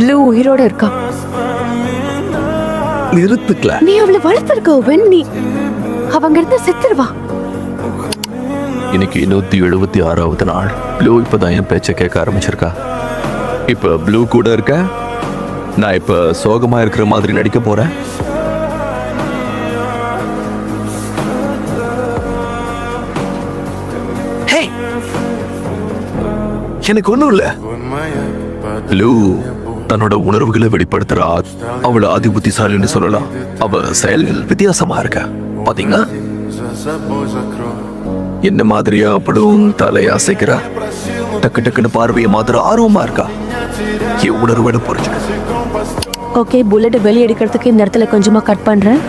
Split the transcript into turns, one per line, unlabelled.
Blue உயிரோட இருக்கா.
நிறுத்துக்கல.
நீ அவளை வளர்த்திருக்க ஓவன். நீ அவங்க இருந்து செத்துருவா.
இன்னைக்கு 176வது நாள். ப்ளூ இப்பதான் என் பேச்சை கேட்க ஆரம்பிச்சிருக்கா. இப்ப ப்ளூ கூட இருக்க. நான் இப்ப சோகமா இருக்கிற மாதிரி நடிக்க போறேன். Hey! எனக்கு ஒண்ணும் இல்ல. ப்ளூ தன்னோட உணர்வுகளை வெளிப்படுத்துறா. அவளை அதிபுத்திசாலின்னு சொல்லலாம். அவ செயல்கள் வித்தியாசமா இருக்க. பாத்தீங்களா? என்ன மாதிரியா அவளும் தலையை அசைக்கிறா. டக்கு டக்குன்னு பார்வையை மாத்திர ஆர்வமா இருக்கா. என் உணர்வுகளை புரிஞ்சுக்க.
ஓகே, புல்லட் வெளியே எடுக்கிறதுக்கு இந்த இடத்துல கொஞ்சமா கட் பண்றேன்.